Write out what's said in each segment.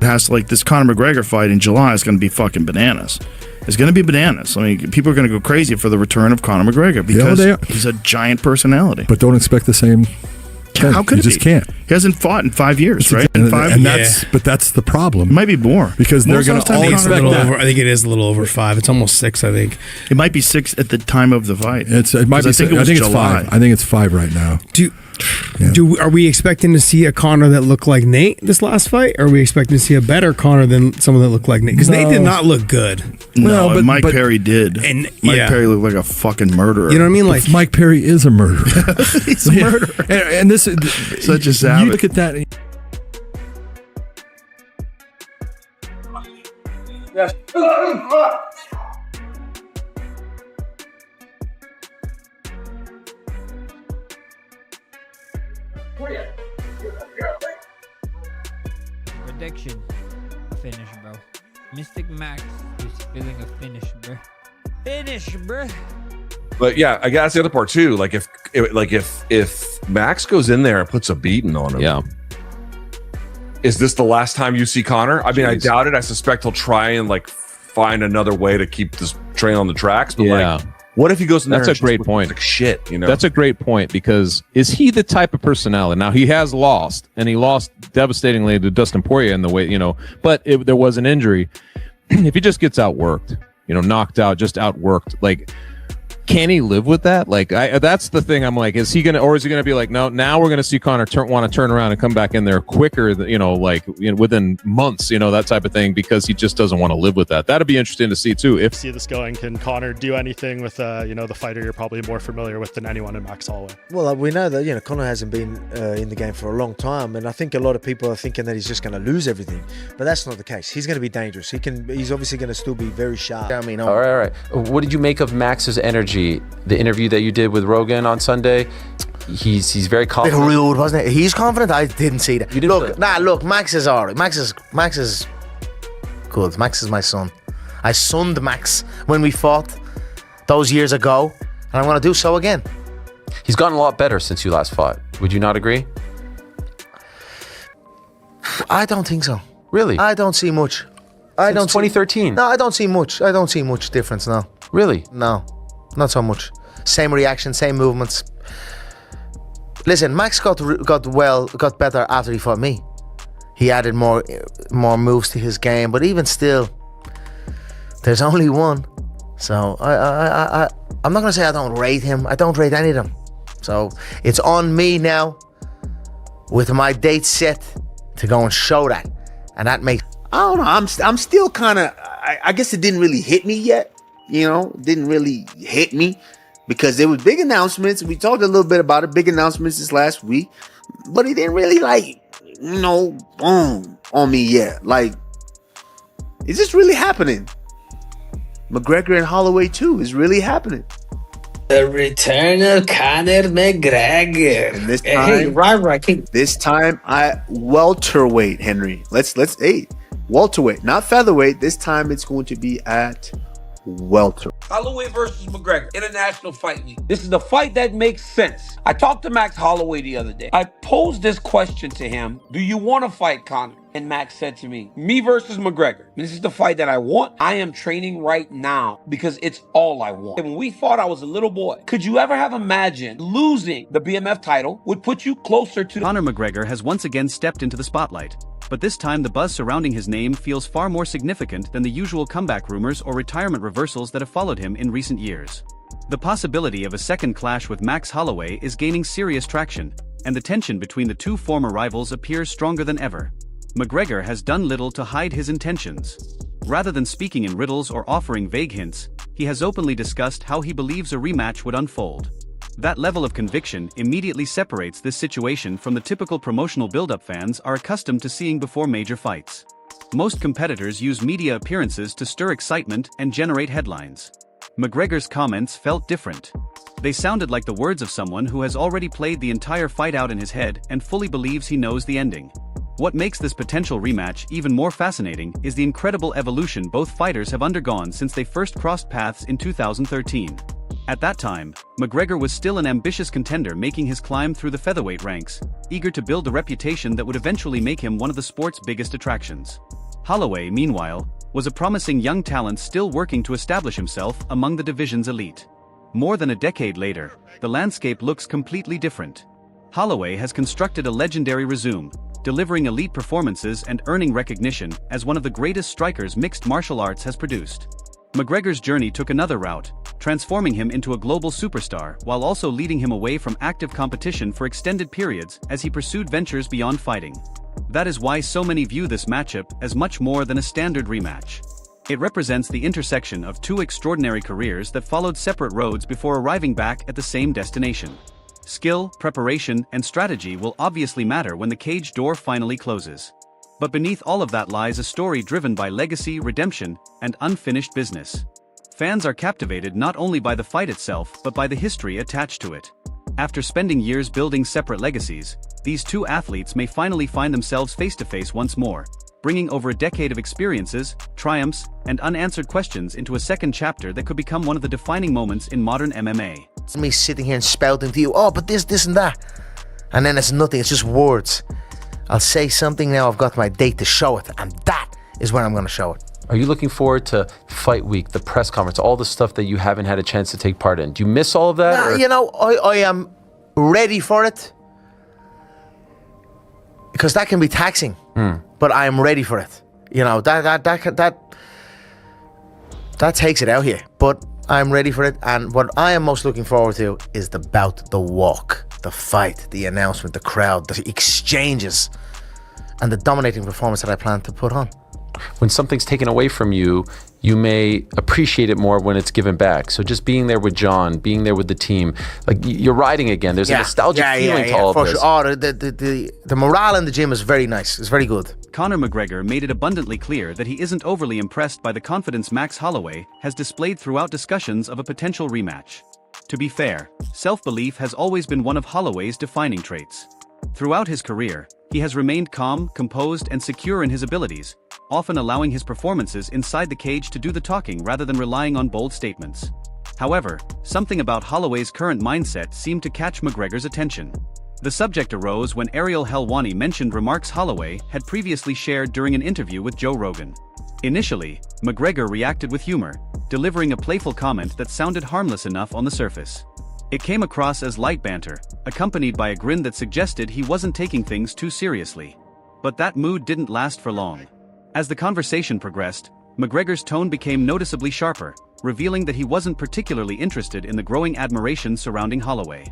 has like this Conor McGregor fight in July is going to be fucking bananas. It's going to be bananas. I mean, people are going to go crazy for the return of Conor McGregor because he's a giant personality. But don't expect the same. How could he just can't? He hasn't fought in 5 years, right? But that's the problem. It might be more because they're going to all expect that. I think it is a little over 5. It's almost 6. I think it might be 6 at the time of the fight. It might be. I think it's 5. I think it's 5 right now. Are we expecting to see a Conor that looked like Nate this last fight, or are we expecting to see a better Conor than someone that looked like Nate? Because Nate did not look good. No, but Mike Perry did. And Mike Perry looked like a fucking murderer. You know what I mean? Like Mike Perry is a murderer. He's a murderer. And this is such a savage. You look at that. Yes. Prediction. Finish, bro. Mystic Max is feeling a finish, bro. Finish, bro. But yeah, I guess the other part too. Like if Max goes in there and puts a beating on him, is this the last time you see Conor? I mean, I doubt it. I suspect he'll try and like find another way to keep this train on the tracks. But like, what if he goes in there? That's a great point. Like shit, you know. That's a great point because is he the type of personality? Now he has lost, and he lost devastatingly to Dustin Poirier in the way, you know. But there was an injury. If he just gets outworked, you know, knocked out, just outworked, like. Can he live with that? Like, that's the thing. I'm like, is he gonna be like, no? Now we're gonna see Conor want to turn around and come back in there quicker, you know, like within months, you know, that type of thing, because he just doesn't want to live with that. That'd be interesting to see too. If see this going, can Conor do anything with you know, the fighter you're probably more familiar with than anyone in Max Holloway? Well, we know that, you know, Conor hasn't been in the game for a long time, and I think a lot of people are thinking that he's just going to lose everything, but that's not the case. He's going to be dangerous. He's obviously going to still be very sharp. I mean, all right. What did you make of Max's energy? The interview that you did with Rogan on Sunday, he's very confident. Bit rude, wasn't it? He's confident. I didn't see that. You didn't look, Max is alright. Max is good. Max is my son. I sunned Max when we fought those years ago, and I'm going to do so again. He's gotten a lot better since you last fought. Would you not agree? I don't think so. Really? I don't see much. Since 2013? No, I don't see much. I don't see much difference now. Really? No, not so much. Same reaction, same movements. Listen, Max got better after he fought me. He added more moves to his game, but even still, there's only one. So I'm not gonna say I don't rate him. I don't rate any of them. So it's on me now, with my date set, to go and show that, and that makes. I don't know. I'm still kind of. I guess it didn't really hit me yet. You know, didn't really hit me because there was big announcements. We talked a little bit about it. Big announcements this last week, but he didn't really boom on me yet. Like, is this really happening? McGregor and Holloway too is really happening. The return of Conor McGregor. And this time, this time I welterweight, Henry. Let's welterweight, not featherweight. This time it's going to be at welter. Holloway versus McGregor, International Fight Week. This is the fight that makes sense. I talked to Max Holloway the other day. I posed this question to him: do you want to fight Conor? And Max said to me versus McGregor. This is the fight that I want. I am training right now because it's all I want. And when we fought, I was a little boy. Could you ever have imagined losing the BMF title would put you closer to Conor McGregor has once again stepped into the spotlight. But this time the buzz surrounding his name feels far more significant than the usual comeback rumors or retirement reversals that have followed him in recent years. The possibility of a second clash with Max Holloway is gaining serious traction, and the tension between the two former rivals appears stronger than ever. McGregor has done little to hide his intentions. Rather than speaking in riddles or offering vague hints, he has openly discussed how he believes a rematch would unfold. That level of conviction immediately separates this situation from the typical promotional build-up fans are accustomed to seeing before major fights. Most competitors use media appearances to stir excitement and generate headlines. McGregor's comments felt different. They sounded like the words of someone who has already played the entire fight out in his head and fully believes he knows the ending. What makes this potential rematch even more fascinating is the incredible evolution both fighters have undergone since they first crossed paths in 2013. At that time, McGregor was still an ambitious contender making his climb through the featherweight ranks, eager to build a reputation that would eventually make him one of the sport's biggest attractions. Holloway, meanwhile, was a promising young talent still working to establish himself among the division's elite. More than a decade later, the landscape looks completely different. Holloway has constructed a legendary resume, delivering elite performances and earning recognition as one of the greatest strikers mixed martial arts has produced. McGregor's journey took another route, transforming him into a global superstar while also leading him away from active competition for extended periods as he pursued ventures beyond fighting. That is why so many view this matchup as much more than a standard rematch. It represents the intersection of two extraordinary careers that followed separate roads before arriving back at the same destination. Skill, preparation, and strategy will obviously matter when the cage door finally closes. But beneath all of that lies a story driven by legacy, redemption, and unfinished business. Fans are captivated not only by the fight itself but by the history attached to it. After spending years building separate legacies, these two athletes may finally find themselves face-to-face once more, bringing over a decade of experiences, triumphs, and unanswered questions into a second chapter that could become one of the defining moments in modern MMA. It's me sitting here and spouting to you, oh, but this and that. And then it's nothing, it's just words. I'll say something now, I've got my date to show it, and that is when I'm going to show it. Are you looking forward to Fight Week, the press conference, all the stuff that you haven't had a chance to take part in? Do you miss all of that? You know, I am ready for it. Because that can be taxing. But I am ready for it. You know, that takes it out here. But I'm ready for it. And what I am most looking forward to is the bout, the walk, the fight, the announcement, the crowd, the exchanges, and the dominating performance that I plan to put on. When something's taken away from you, you may appreciate it more when it's given back. So just being there with John, being there with the team, like you're riding again. There's a nostalgic feeling to all of this. Oh, the morale in the gym is very nice. It's very good. Conor McGregor made it abundantly clear that he isn't overly impressed by the confidence Max Holloway has displayed throughout discussions of a potential rematch. To be fair, self-belief has always been one of Holloway's defining traits. Throughout his career, he has remained calm, composed, and secure in his abilities, often allowing his performances inside the cage to do the talking rather than relying on bold statements. However, something about Holloway's current mindset seemed to catch McGregor's attention. The subject arose when Ariel Helwani mentioned remarks Holloway had previously shared during an interview with Joe Rogan. Initially, McGregor reacted with humor, delivering a playful comment that sounded harmless enough on the surface. It came across as light banter, accompanied by a grin that suggested he wasn't taking things too seriously. But that mood didn't last for long. As the conversation progressed, McGregor's tone became noticeably sharper, revealing that he wasn't particularly interested in the growing admiration surrounding Holloway.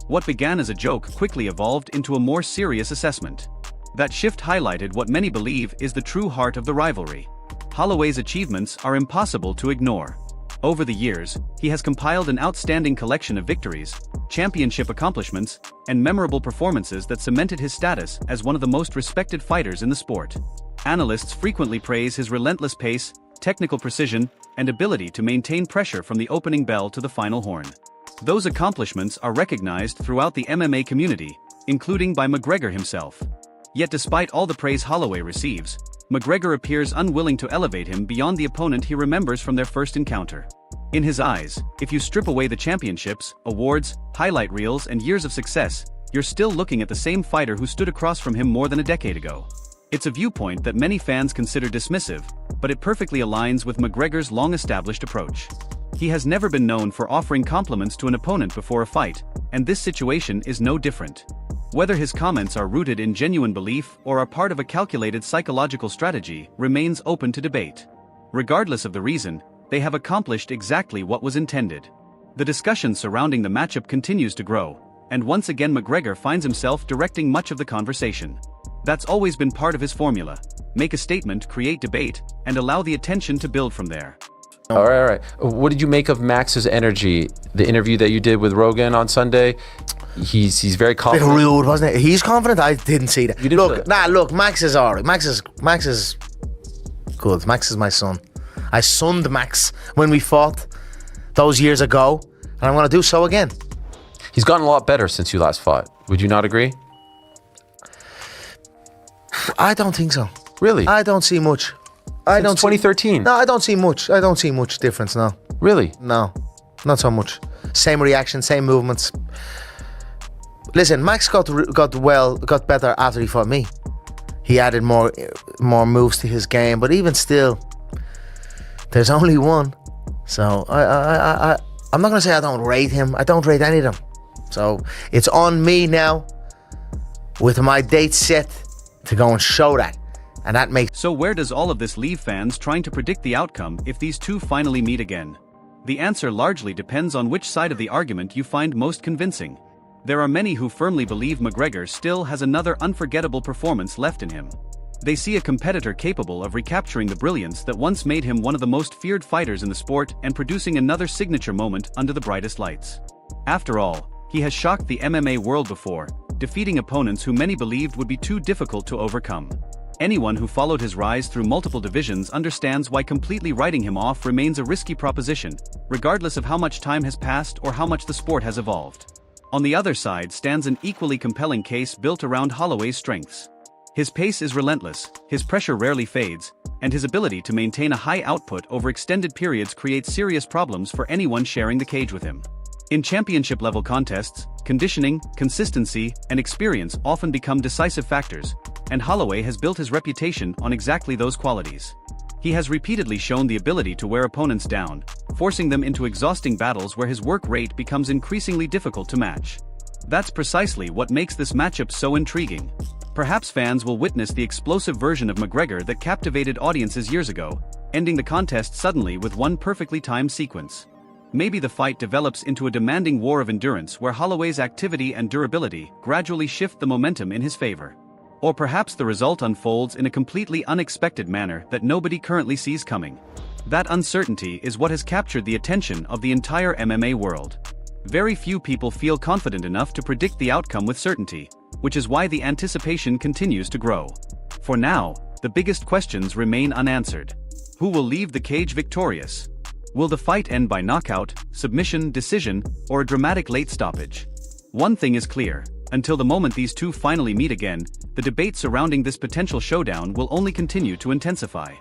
What began as a joke quickly evolved into a more serious assessment. That shift highlighted what many believe is the true heart of the rivalry. Holloway's achievements are impossible to ignore. Over the years, he has compiled an outstanding collection of victories, championship accomplishments, and memorable performances that cemented his status as one of the most respected fighters in the sport. Analysts frequently praise his relentless pace, technical precision, and ability to maintain pressure from the opening bell to the final horn. Those accomplishments are recognized throughout the MMA community, including by McGregor himself. Yet despite all the praise Holloway receives, McGregor appears unwilling to elevate him beyond the opponent he remembers from their first encounter. In his eyes, if you strip away the championships, awards, highlight reels, and years of success, you're still looking at the same fighter who stood across from him more than a decade ago. It's a viewpoint that many fans consider dismissive, but it perfectly aligns with McGregor's long-established approach. He has never been known for offering compliments to an opponent before a fight, and this situation is no different. Whether his comments are rooted in genuine belief or are part of a calculated psychological strategy remains open to debate. Regardless of the reason, they have accomplished exactly what was intended. The discussion surrounding the matchup continues to grow, and once again McGregor finds himself directing much of the conversation. That's always been part of his formula: make a statement, create debate, and allow the attention to build from there. All right. What did you make of Max's energy? The interview that you did with Rogan on Sunday, he's very confident. A bit rude, wasn't it? He's confident. I didn't see that. Look, Max is alright. Max is good. Max is my son. I sunned Max when we fought those years ago, and I'm going to do so again. He's gotten a lot better since you last fought. Would you not agree? I don't think so. Really? I don't see much. Since 2013? No, I don't see much. I don't see much difference, no. Really? No, not so much. same reaction, same movements. Listen, Max got better after he fought me. He added more moves to his game, but even still, there's only one. So I'm not gonna say I don't rate him. I don't rate any of them. So it's on me now, with my date set, to go and show that. And that makes... So where does all of this leave fans trying to predict the outcome if these two finally meet again? The answer largely depends on which side of the argument you find most convincing. There are many who firmly believe McGregor still has another unforgettable performance left in him. They see a competitor capable of recapturing the brilliance that once made him one of the most feared fighters in the sport and producing another signature moment under the brightest lights. After all, he has shocked the MMA world before, defeating opponents who many believed would be too difficult to overcome. Anyone who followed his rise through multiple divisions understands why completely writing him off remains a risky proposition, regardless of how much time has passed or how much the sport has evolved. On the other side stands an equally compelling case built around Holloway's strengths. His pace is relentless, his pressure rarely fades, and his ability to maintain a high output over extended periods creates serious problems for anyone sharing the cage with him. In championship-level contests, conditioning, consistency, and experience often become decisive factors, and Holloway has built his reputation on exactly those qualities. He has repeatedly shown the ability to wear opponents down, forcing them into exhausting battles where his work rate becomes increasingly difficult to match. That's precisely what makes this matchup so intriguing. Perhaps fans will witness the explosive version of McGregor that captivated audiences years ago, ending the contest suddenly with one perfectly timed sequence. Maybe the fight develops into a demanding war of endurance where Holloway's activity and durability gradually shift the momentum in his favor. Or perhaps the result unfolds in a completely unexpected manner that nobody currently sees coming. That uncertainty is what has captured the attention of the entire MMA world. Very few people feel confident enough to predict the outcome with certainty, which is why the anticipation continues to grow. For now, the biggest questions remain unanswered. Who will leave the cage victorious? Will the fight end by knockout, submission, decision, or a dramatic late stoppage? One thing is clear. Until the moment these two finally meet again, the debate surrounding this potential showdown will only continue to intensify.